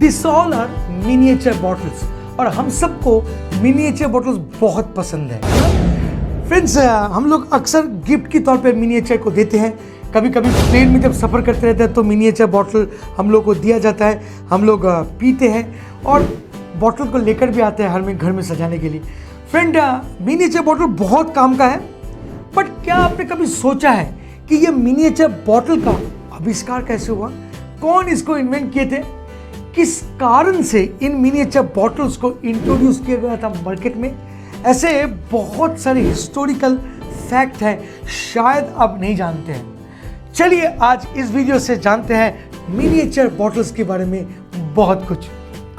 This all are miniature bottles और हम सबको मिनिएचर बॉटल्स बहुत पसंद है। फ्रेंड्स, हम लोग अक्सर गिफ्ट के तौर पे मिनिएचर को देते हैं। कभी कभी प्लेन में जब सफ़र करते रहते हैं तो मिनिएचर बॉटल हम लोग को दिया जाता है, हम लोग पीते हैं और बॉटल को लेकर भी आते हैं हर में घर में सजाने के लिए। फ्रेंड, मिनिएचर बॉटल बहुत काम का है, बट क्या आपने कभी सोचा है कि ये मिनिएचर बॉटल का आविष्कार कैसे हुआ? कौन इसको इन्वेंट किए थे? किस कारण से इन मिनिएचर बॉटल्स को इंट्रोड्यूस किया गया था मार्केट में? ऐसे बहुत सारे हिस्टोरिकल फैक्ट हैं, शायद आप नहीं जानते हैं। चलिए आज इस वीडियो से जानते हैं मिनिएचर बॉटल्स के बारे में बहुत कुछ।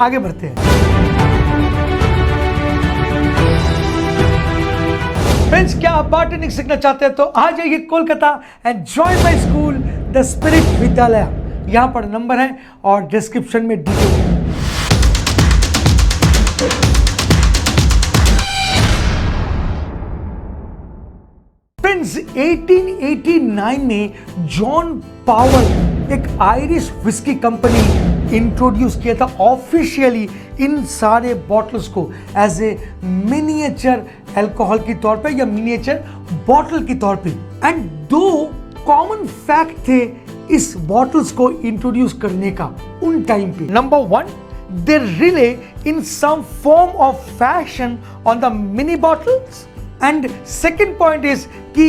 आगे बढ़ते हैं। फ्रेंड्स, क्या आप बार्टेनिंग सीखना चाहते हैं तो आ जाइए Kolkata and join my school the spirit विद्यालय। यहां पर नंबर है और डिस्क्रिप्शन में डिटेल है। फ्रेंड्स, 1889 में जॉन पावर एक आयरिश विस्की कंपनी इंट्रोड्यूस किया था ऑफिशियली इन सारे बॉटल्स को एज ए मिनिएचर अल्कोहल के तौर पे या मिनिएचर बॉटल के तौर पे। एंड दो कॉमन फैक्ट थे इस बॉटल्स को इंट्रोड्यूस करने का उन टाइम पे। Number one, they rely in some form of fashion on the mini bottles. And second point is कि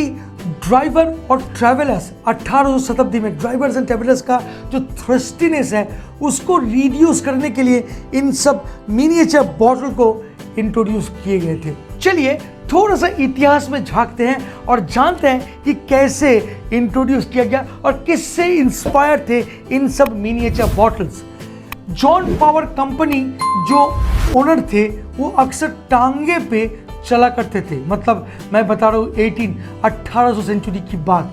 ड्राइवर और ट्रैवलर्स 18वीं शताब्दी में ड्राइवर्स एंड ट्रैवलर्स का जो थ्रस्टीनेस है उसको रिड्यूस करने के लिए इन सब मिनिएचर बॉटल को इंट्रोड्यूस किए गए थे। चलिए थोड़ा सा इतिहास में झांकते हैं और जानते हैं कि कैसे इंट्रोड्यूस किया गया और किससे इंस्पायर थे इन सब miniature bottles. John power company जो ओनर थे वो अक्सर टांगे पे चला करते थे, मतलब मैं बता रहा हूँ 1800 सेंचुरी की बात।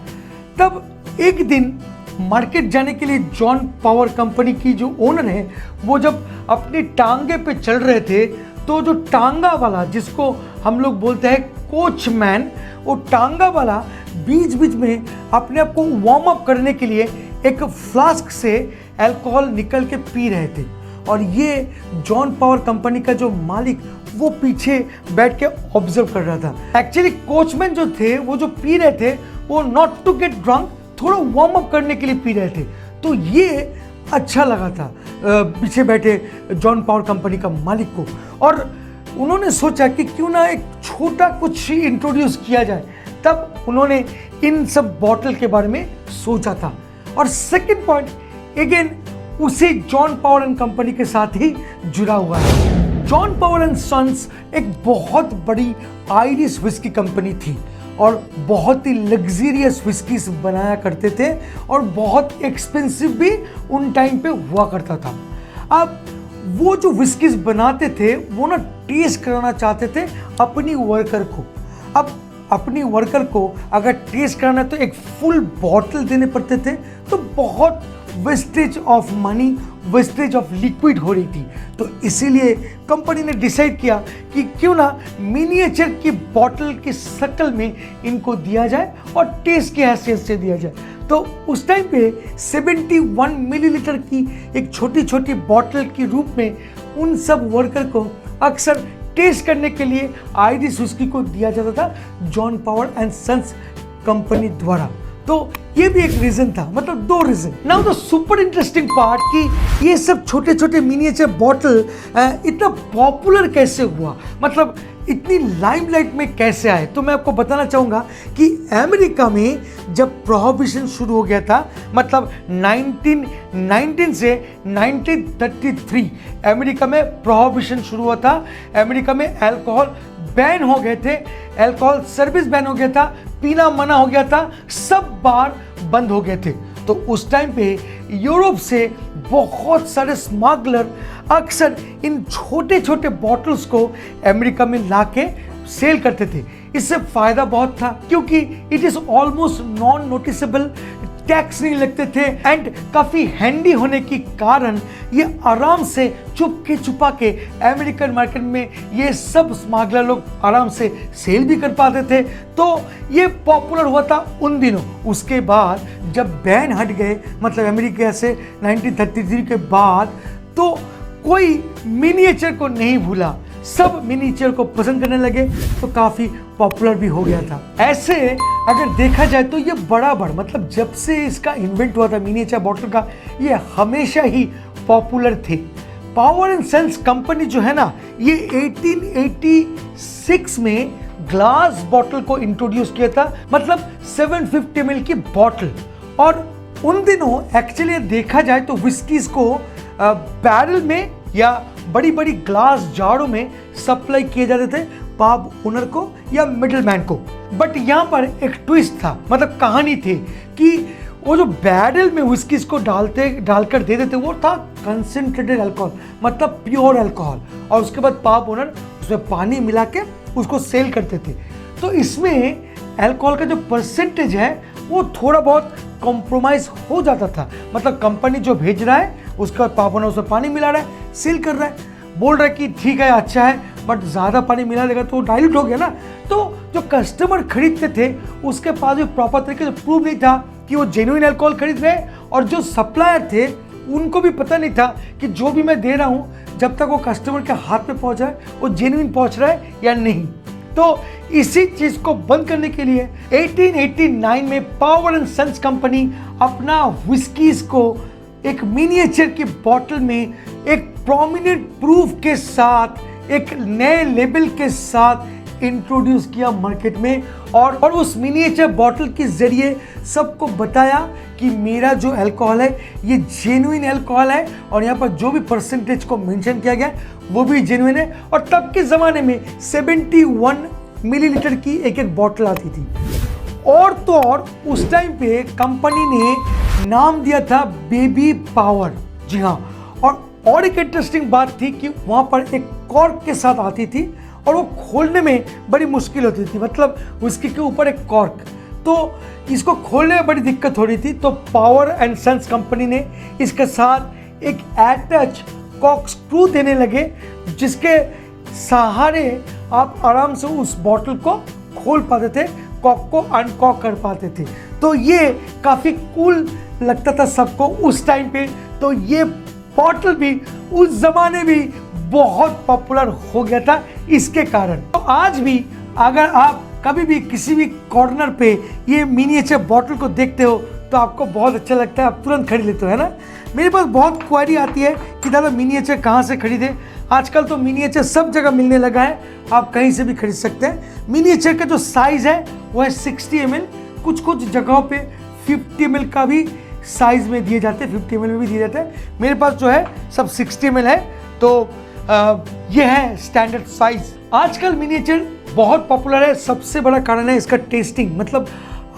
तब एक दिन मार्केट जाने के लिए जॉन पावर कंपनी की जो ओनर है वो जब अपनी टांगे पे चल रहे थे तो जो टांगा वाला, जिसको हम लोग बोलते हैं कोचमैन, वो टांगा वाला बीच बीच में अपने आप को वार्म अप करने के लिए एक फ्लास्क से अल्कोहल निकल के पी रहे थे। और ये जॉन पावर कंपनी का जो मालिक वो पीछे बैठ के ऑब्जर्व कर रहा था। एक्चुअली कोचमैन जो थे वो जो पी रहे थे वो नॉट टू गेट ड्रंक, थोड़ा वार्म अप करने के लिए पी रहे थे। तो ये अच्छा लगा था पीछे बैठे जॉन पावर कंपनी का मालिक को, और उन्होंने सोचा कि क्यों ना एक छोटा कुछ इंट्रोड्यूस किया जाए। तब उन्होंने इन सब बॉटल के बारे में सोचा था। और सेकंड पॉइंट अगेन उसी जॉन पावर एंड कंपनी के साथ ही जुड़ा हुआ है। जॉन पावर एंड सन्स एक बहुत बड़ी आयरिश विस्की कंपनी थी और बहुत ही लग्जरियस विस्कीज बनाया करते थे और बहुत एक्सपेंसिव भी उन टाइम पे हुआ करता था। अब वो जो विस्कीज बनाते थे वो ना टेस्ट कराना चाहते थे अपनी वर्कर को। अब अपनी वर्कर को अगर टेस्ट कराना तो एक फुल बॉटल देने पड़ते थे, तो बहुत wastage of money, wastage of liquid हो रही थी। तो इसीलिए कंपनी ने डिसाइड किया कि क्यों ना मिनिएचर की बॉटल की शक्ल में इनको दिया जाए और टेस्ट की हैसियत से दिया जाए। तो उस टाइम पे 71 मिलीलीटर की एक छोटी छोटी बॉटल के रूप में उन सब वर्कर को अक्सर टेस्ट करने के लिए आयरिश विस्की को दिया जाता था John Power and Sons company द्वारा। तो ये भी एक रीजन था, मतलब दो reason. Now the super interesting part कि ये सब छोटे छोटे मिनिएचर बॉटल इतना पॉपुलर कैसे हुआ, मतलब इतनी लाइमलाइट में कैसे आए। तो मैं आपको बताना चाहूँगा कि अमेरिका में जब प्रोहिबिशन शुरू हो गया था, मतलब 1919 से 1933 अमेरिका में प्रोहिबिशन शुरू हुआ था। अमेरिका में अल्कोहल बैन हो गए थे, अल्कोहल सर्विस बैन हो गया था, पीना मना हो गया था, सब बार बंद हो गए थे। तो उस टाइम पे यूरोप से बहुत सारे स्मगलर अक्सर इन छोटे छोटे बॉटल्स को अमेरिका में लाके सेल करते थे। इससे फायदा बहुत था क्योंकि it is almost non noticeable, tax नहीं लगते थे एंड काफ़ी हैंडी होने के कारण ये आराम से चुपके छुपा के अमेरिकन मार्केट में ये सब स्मगलर लोग आराम से सेल भी कर पाते थे। तो ये पॉपुलर हुआ था उन दिनों। उसके बाद जब बैन हट गए, मतलब अमेरिका से 1933 के बाद, तो कोई मिनिएचर को नहीं भूला, सब मिनिएचर को पसंद करने लगे, तो काफी पॉपुलर भी हो गया था। ऐसे अगर देखा जाए तो ये बराबर मतलब जब से इसका इन्वेंट हुआ था मिनिएचर बॉटल का, ये हमेशा ही पॉपुलर थे। पावर एंड सन्स कंपनी जो है ना, ये 1886 में ग्लास बॉटल को इंट्रोड्यूस किया था, मतलब 750 ml की बॉटल। और उन दिनों एक्चुअली देखा जाए तो विस्कीज को बैरल में या बड़ी बड़ी ग्लास जारों में सप्लाई किए जाते थे पब ओनर को या मिडलमैन को। बट यहाँ पर एक ट्विस्ट था, मतलब कहानी थी कि वो जो बैरल में विस्कीज को डालकर दे देते वो था कंसंट्रेटेड अल्कोहल, मतलब प्योर अल्कोहल, और उसके बाद पब ओनर उसमें पानी मिला के उसको सेल करते थे। तो इसमें अल्कोहल का जो परसेंटेज है वो थोड़ा बहुत कॉम्प्रोमाइज हो जाता था, मतलब कंपनी जो भेज रहा है उसके बाद पब ओनर उसमें पानी मिला रहा है, सेल कर रहा है, बोल रहा है कि ठीक है अच्छा है, बट ज़्यादा पानी मिला देगा तो डाइल्यूट हो गया ना। तो जो कस्टमर खरीदते थे उसके पास भी प्रॉपर तरीके से प्रूफ नहीं था कि वो जेन्युइन अल्कोहल खरीद रहे हैं, और जो सप्लायर थे उनको भी पता नहीं था कि जो भी मैं दे रहा हूँ जब तक वो कस्टमर के हाथ में पहुँच रहा है वो जेन्युइन पहुँच रहा है या नहीं। तो इसी चीज को बंद करने के लिए 1889 में पावर एंड सन्स कंपनी अपना विस्कीज को एक मिनिएचर की बॉटल में एक प्रोमिनेंट प्रूफ के साथ, एक नए लेबल के साथ इंट्रोड्यूस किया मार्केट में, और उस मिनिएचर बॉटल के जरिए सबको बताया कि मेरा जो अल्कोहल है ये जेन्युइन अल्कोहल है, और यहाँ पर जो भी परसेंटेज को मेंशन किया गया वो भी जेन्युइन है। और तब के ज़माने में 71 मिलीलीटर की एक एक बॉटल आती थी। और तो और उस टाइम पे कंपनी ने नाम दिया था बेबी पावर। जी हाँ, और एक इंटरेस्टिंग बात थी कि वहाँ पर एक कॉर्क के साथ आती थी और वो खोलने में बड़ी मुश्किल होती थी, मतलब विस्की के ऊपर एक कॉर्क, तो इसको खोलने में बड़ी दिक्कत हो रही थी। तो पावर एंड सन्स कंपनी ने इसके साथ एक अटैच कॉर्क स्क्रू देने लगे, जिसके सहारे आप आराम से उस बॉटल को खोल पाते थे, कॉर्क को अनकॉर्क कर पाते थे। तो ये काफ़ी कूल लगता था सबको उस टाइम पे। तो ये बॉटल भी उस ज़माने भी बहुत पॉपुलर हो गया था इसके कारण। तो आज भी अगर आप कभी भी किसी भी कॉर्नर पे ये मिनिएचर बॉटल को देखते हो तो आपको बहुत अच्छा लगता है, आप तुरंत खरीद लेते हो, है ना। मेरे पास बहुत क्वेरी आती है कि दादा मिनिएचर कहाँ से खरीदे। आजकल तो मिनिएचर सब जगह मिलने लगा है, आप कहीं से भी खरीद सकते हैं। मिनिएचर का जो साइज़ है वो है 60 ml, कुछ जगहों पे 50 ml का भी साइज़ में दिए जाते हैं, 50 ml में भी दिए जाते हैं। मेरे पास जो है सब 60 ml है, तो ये है स्टैंडर्ड साइज। आजकल मिनिएचर बहुत पॉपुलर है, सबसे बड़ा कारण है इसका टेस्टिंग। मतलब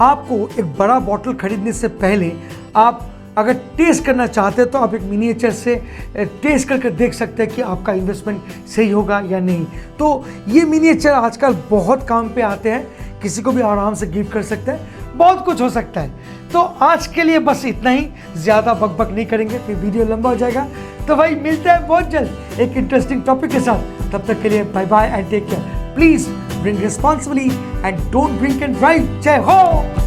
आपको एक बड़ा बॉटल खरीदने से पहले आप अगर टेस्ट करना चाहते हैं तो आप एक मिनिएचर से टेस्ट करके देख सकते हैं कि आपका इन्वेस्टमेंट सही होगा या नहीं। तो ये मिनिएचर आजकल बहुत काम पे आते हैं, किसी को भी आराम से गिफ्ट कर सकते हैं, बहुत कुछ हो सकता है। तो आज के लिए बस इतना ही, ज़्यादा बकबक नहीं करेंगे फिर वीडियो लंबा हो जाएगा। तो भाई मिलते हैं बहुत जल्द एक इंटरेस्टिंग टॉपिक के साथ, तब तक के लिए bye bye and take care. Please drink responsibly and don't drink and drive. जय हो।